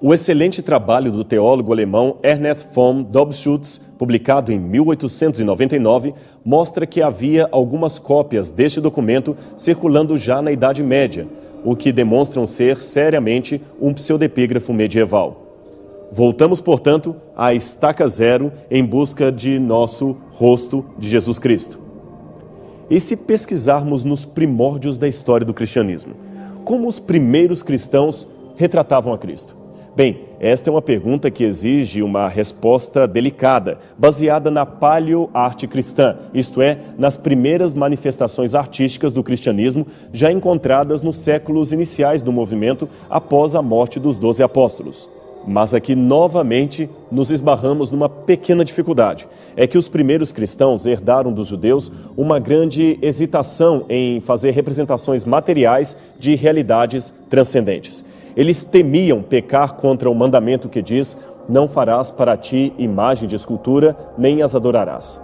O excelente trabalho do teólogo alemão Ernest von Dobschütz, publicado em 1899, mostra que havia algumas cópias deste documento circulando já na Idade Média, o que demonstram ser seriamente um pseudepígrafo medieval. Voltamos, portanto, à estaca zero em busca de nosso rosto de Jesus Cristo. E se pesquisarmos nos primórdios da história do cristianismo, como os primeiros cristãos retratavam a Cristo? Bem, esta é uma pergunta que exige uma resposta delicada, baseada na paleoarte cristã, isto é, nas primeiras manifestações artísticas do cristianismo já encontradas nos séculos iniciais do movimento após a morte dos 12 apóstolos. Mas aqui, novamente, nos esbarramos numa pequena dificuldade. É que os primeiros cristãos herdaram dos judeus uma grande hesitação em fazer representações materiais de realidades transcendentes. Eles temiam pecar contra o mandamento que diz: não farás para ti imagem de escultura, nem as adorarás.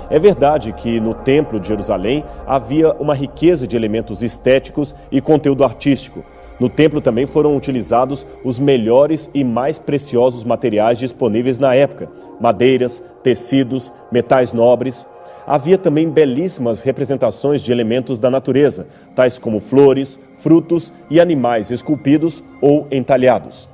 É verdade que no Templo de Jerusalém havia uma riqueza de elementos estéticos e conteúdo artístico. No templo também foram utilizados os melhores e mais preciosos materiais disponíveis na época: madeiras, tecidos, metais nobres. Havia também belíssimas representações de elementos da natureza, tais como flores, frutos e animais esculpidos ou entalhados.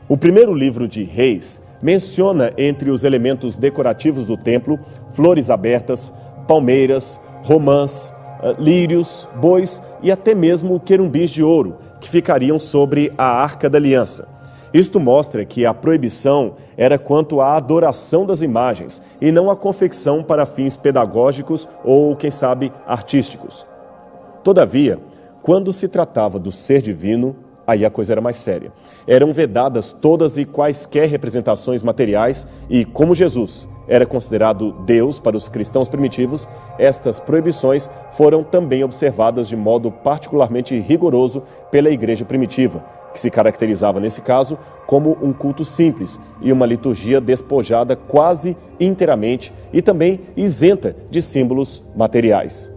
O primeiro livro de Reis menciona entre os elementos decorativos do templo flores abertas, palmeiras, romãs, lírios, bois e até mesmo querumbis de ouro, que ficariam sobre a Arca da Aliança. Isto mostra que a proibição era quanto à adoração das imagens e não a confecção para fins pedagógicos ou, quem sabe, artísticos. Todavia, quando se tratava do ser divino, aí a coisa era mais séria. Eram vedadas todas e quaisquer representações materiais e, como Jesus era considerado Deus para os cristãos primitivos, estas proibições foram também observadas de modo particularmente rigoroso pela igreja primitiva, que se caracterizava, nesse caso, como um culto simples e uma liturgia despojada quase inteiramente e também isenta de símbolos materiais.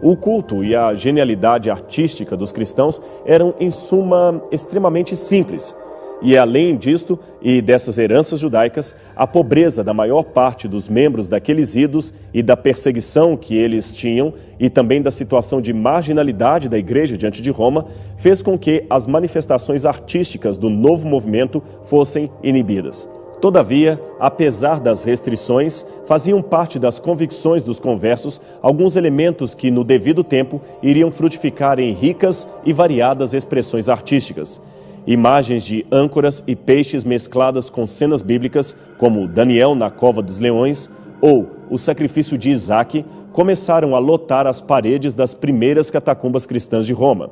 O culto e a genialidade artística dos cristãos eram, em suma, extremamente simples. E, além disto e dessas heranças judaicas, a pobreza da maior parte dos membros daqueles idos e da perseguição que eles tinham e também da situação de marginalidade da igreja diante de Roma fez com que as manifestações artísticas do novo movimento fossem inibidas. Todavia, apesar das restrições, faziam parte das convicções dos conversos alguns elementos que, no devido tempo, iriam frutificar em ricas e variadas expressões artísticas. Imagens de âncoras e peixes mescladas com cenas bíblicas, como Daniel na cova dos leões ou o sacrifício de Isaque, começaram a lotar as paredes das primeiras catacumbas cristãs de Roma.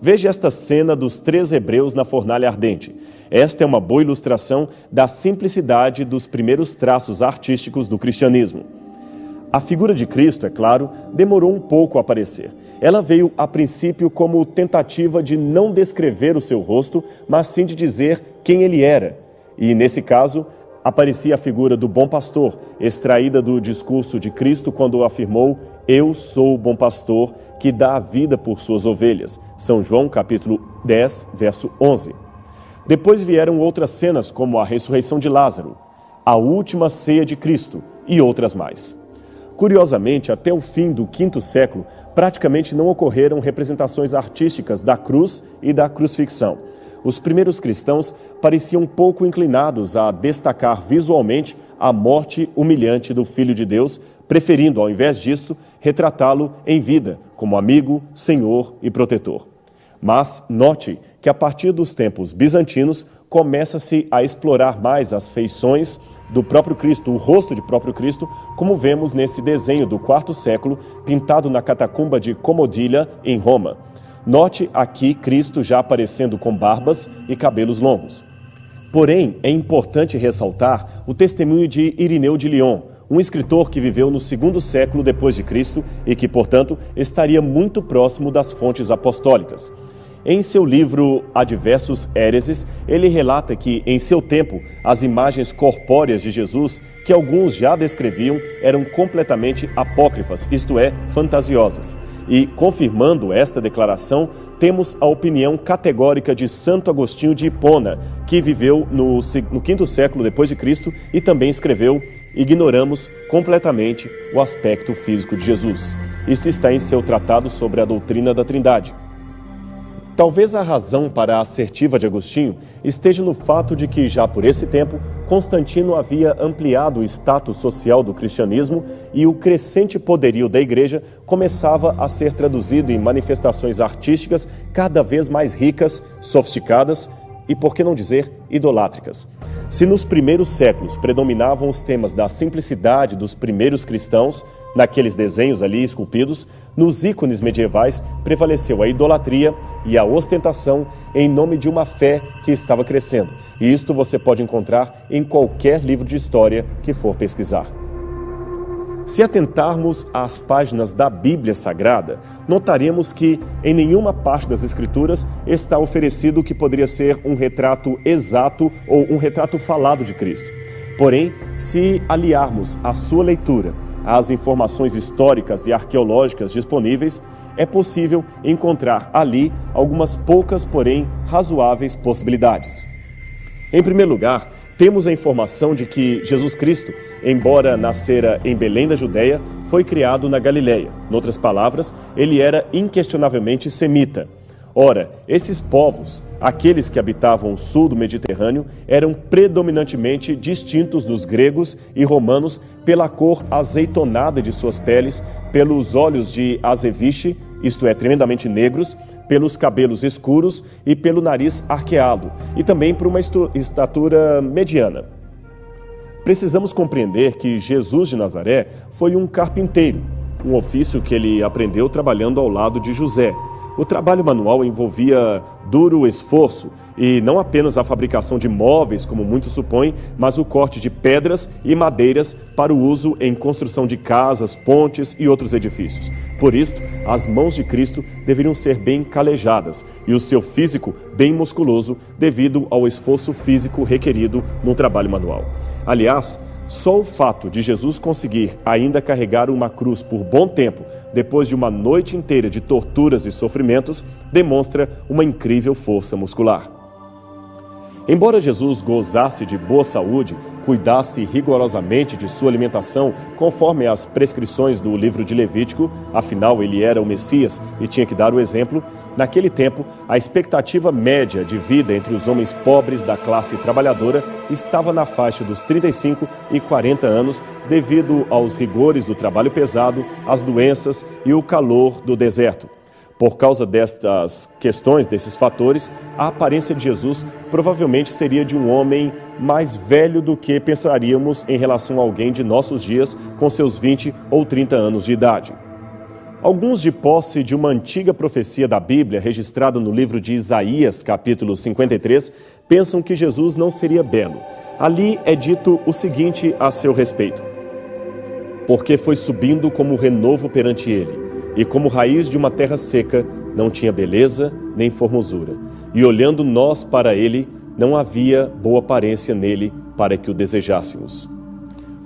Veja esta cena dos 3 hebreus na fornalha ardente. Esta é uma boa ilustração da simplicidade dos primeiros traços artísticos do cristianismo. A figura de Cristo, é claro, demorou um pouco a aparecer. Ela veio, a princípio, como tentativa de não descrever o seu rosto, mas sim de dizer quem ele era. E, nesse caso, aparecia a figura do bom pastor, extraída do discurso de Cristo quando afirmou: eu sou o bom pastor que dá a vida por suas ovelhas. São João, capítulo 10, verso 11. Depois vieram outras cenas, como a ressurreição de Lázaro, a última ceia de Cristo e outras mais. Curiosamente, até o fim do V século, praticamente não ocorreram representações artísticas da cruz e da crucifixão. Os primeiros cristãos pareciam pouco inclinados a destacar visualmente a morte humilhante do Filho de Deus, preferindo, ao invés disso, retratá-lo em vida, como amigo, senhor e protetor. Mas note que a partir dos tempos bizantinos começa-se a explorar mais as feições do próprio Cristo, o rosto de próprio Cristo, como vemos nesse desenho do IV século, pintado na catacumba de Comodilha, em Roma. Note aqui Cristo já aparecendo com barbas e cabelos longos. Porém, é importante ressaltar o testemunho de Irineu de Lyon, um escritor que viveu no II século depois de Cristo e que, portanto, estaria muito próximo das fontes apostólicas. Em seu livro Adversos Héreses, ele relata que, em seu tempo, as imagens corpóreas de Jesus, que alguns já descreviam, eram completamente apócrifas, isto é, fantasiosas. E, confirmando esta declaração, temos a opinião categórica de Santo Agostinho de Hipona, que viveu no quinto século depois de Cristo e também escreveu: ignoramos completamente o aspecto físico de Jesus. Isto está em seu tratado sobre a doutrina da Trindade. Talvez a razão para a assertiva de Agostinho esteja no fato de que, já por esse tempo, Constantino havia ampliado o status social do cristianismo e o crescente poderio da Igreja começava a ser traduzido em manifestações artísticas cada vez mais ricas, sofisticadas e, por que não dizer, idolátricas. Se nos primeiros séculos predominavam os temas da simplicidade dos primeiros cristãos, naqueles desenhos ali esculpidos, nos ícones medievais prevaleceu a idolatria e a ostentação em nome de uma fé que estava crescendo. E isto você pode encontrar em qualquer livro de história que for pesquisar. Se atentarmos às páginas da Bíblia Sagrada, notaremos que em nenhuma parte das Escrituras está oferecido o que poderia ser um retrato exato ou um retrato falado de Cristo. Porém, se aliarmos a sua leitura às informações históricas e arqueológicas disponíveis, é possível encontrar ali algumas poucas, porém razoáveis possibilidades. Em primeiro lugar, temos a informação de que Jesus Cristo, embora nascera em Belém da Judéia, foi criado na Galileia. Em outras palavras, ele era inquestionavelmente semita. Ora, esses povos, aqueles que habitavam o sul do Mediterrâneo, eram predominantemente distintos dos gregos e romanos pela cor azeitonada de suas peles, pelos olhos de azeviche, isto é, tremendamente negros, pelos cabelos escuros e pelo nariz arqueado, e também por uma estatura mediana. Precisamos compreender que Jesus de Nazaré foi um carpinteiro, um ofício que ele aprendeu trabalhando ao lado de José. O trabalho manual envolvia duro esforço e não apenas a fabricação de móveis, como muitos supõem, mas o corte de pedras e madeiras para o uso em construção de casas, pontes e outros edifícios. Por isto, as mãos de Cristo deveriam ser bem calejadas e o seu físico bem musculoso devido ao esforço físico requerido no trabalho manual. Aliás, só o fato de Jesus conseguir ainda carregar uma cruz por bom tempo, depois de uma noite inteira de torturas e sofrimentos, demonstra uma incrível força muscular. Embora Jesus gozasse de boa saúde, cuidasse rigorosamente de sua alimentação, conforme as prescrições do livro de Levítico, afinal ele era o Messias e tinha que dar o exemplo, naquele tempo a expectativa média de vida entre os homens pobres da classe trabalhadora estava na faixa dos 35 e 40 anos, devido aos rigores do trabalho pesado, às doenças e o calor do deserto. Por causa destas questões, desses fatores, a aparência de Jesus provavelmente seria de um homem mais velho do que pensaríamos em relação a alguém de nossos dias com seus 20 ou 30 anos de idade. Alguns, de posse de uma antiga profecia da Bíblia, registrada no livro de Isaías, capítulo 53, pensam que Jesus não seria belo. Ali é dito o seguinte a seu respeito: porque foi subindo como renovo perante ele, e como raiz de uma terra seca, não tinha beleza nem formosura. E olhando nós para ele, não havia boa aparência nele para que o desejássemos.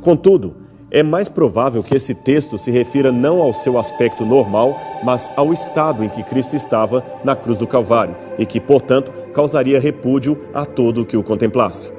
Contudo, é mais provável que esse texto se refira não ao seu aspecto normal, mas ao estado em que Cristo estava na cruz do Calvário e que, portanto, causaria repúdio a todo o que o contemplasse.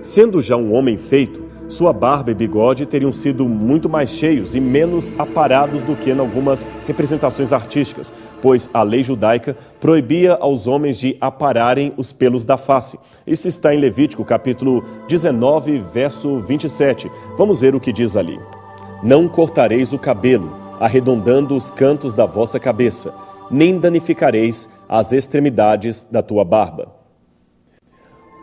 Sendo já um homem feito, sua barba e bigode teriam sido muito mais cheios e menos aparados do que em algumas representações artísticas, pois a lei judaica proibia aos homens de apararem os pelos da face. Isso está em Levítico, capítulo 19, verso 27. Vamos ver o que diz ali. Não cortareis o cabelo, arredondando os cantos da vossa cabeça, nem danificareis as extremidades da tua barba.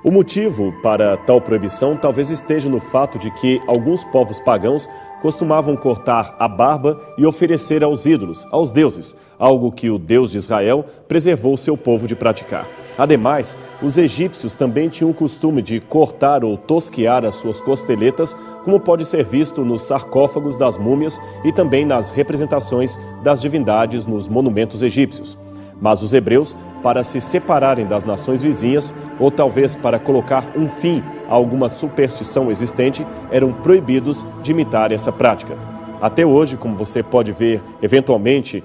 O motivo para tal proibição talvez esteja no fato de que alguns povos pagãos costumavam cortar a barba e oferecer aos ídolos, aos deuses, algo que o Deus de Israel preservou seu povo de praticar. Ademais, os egípcios também tinham o costume de cortar ou tosquear as suas costeletas, como pode ser visto nos sarcófagos das múmias e também nas representações das divindades nos monumentos egípcios. Mas os hebreus, para se separarem das nações vizinhas, ou talvez para colocar um fim a alguma superstição existente, eram proibidos de imitar essa prática. Até hoje, como você pode ver, eventualmente,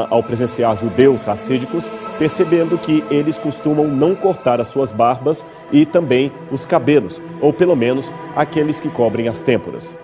ao presenciar judeus racídicos, percebendo que eles costumam não cortar as suas barbas e também os cabelos, ou pelo menos aqueles que cobrem as têmporas.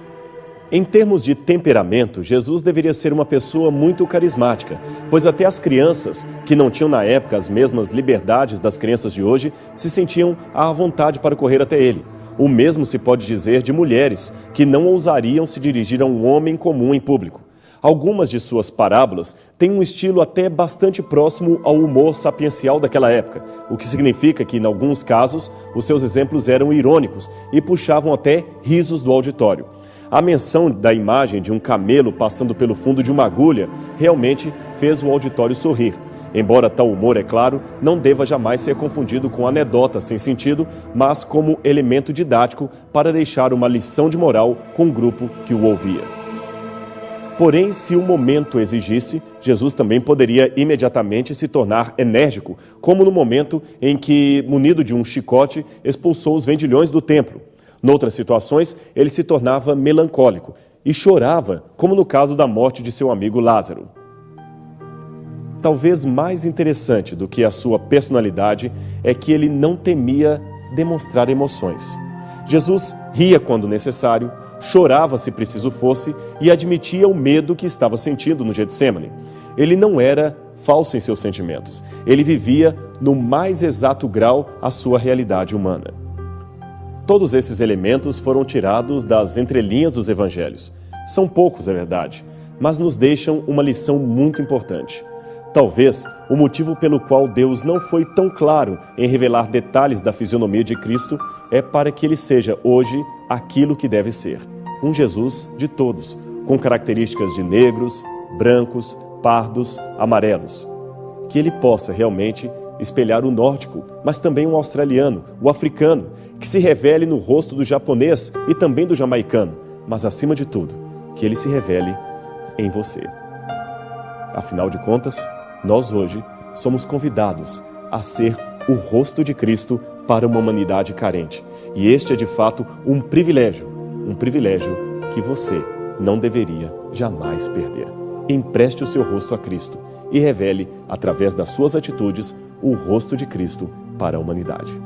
Em termos de temperamento, Jesus deveria ser uma pessoa muito carismática, pois até as crianças, que não tinham na época as mesmas liberdades das crianças de hoje, se sentiam à vontade para correr até ele. O mesmo se pode dizer de mulheres, que não ousariam se dirigir a um homem comum em público. Algumas de suas parábolas têm um estilo até bastante próximo ao humor sapiencial daquela época, o que significa que, em alguns casos, os seus exemplos eram irônicos e puxavam até risos do auditório. A menção da imagem de um camelo passando pelo fundo de uma agulha realmente fez o auditório sorrir. Embora tal humor, é claro, não deva jamais ser confundido com anedota sem sentido, mas como elemento didático para deixar uma lição de moral com o grupo que o ouvia. Porém, se o momento exigisse, Jesus também poderia imediatamente se tornar enérgico, como no momento em que, munido de um chicote, expulsou os vendilhões do templo. Noutras situações, ele se tornava melancólico e chorava, como no caso da morte de seu amigo Lázaro. Talvez mais interessante do que a sua personalidade é que ele não temia demonstrar emoções. Jesus ria quando necessário, chorava se preciso fosse e admitia o medo que estava sentindo no Getsêmani. Ele não era falso em seus sentimentos. Ele vivia no mais exato grau a sua realidade humana. Todos esses elementos foram tirados das entrelinhas dos evangelhos. São poucos, é verdade, mas nos deixam uma lição muito importante. Talvez o motivo pelo qual Deus não foi tão claro em revelar detalhes da fisionomia de Cristo é para que ele seja hoje aquilo que deve ser, um Jesus de todos, com características de negros, brancos, pardos, amarelos. Que ele possa realmente espelhar o nórdico, mas também o australiano, o africano, que se revele no rosto do japonês e também do jamaicano, mas acima de tudo, que ele se revele em você. Afinal de contas, nós hoje somos convidados a ser o rosto de Cristo para uma humanidade carente. E este é de fato um privilégio que você não deveria jamais perder. Empreste o seu rosto a Cristo e revele, através das suas atitudes, o rosto de Cristo para a humanidade.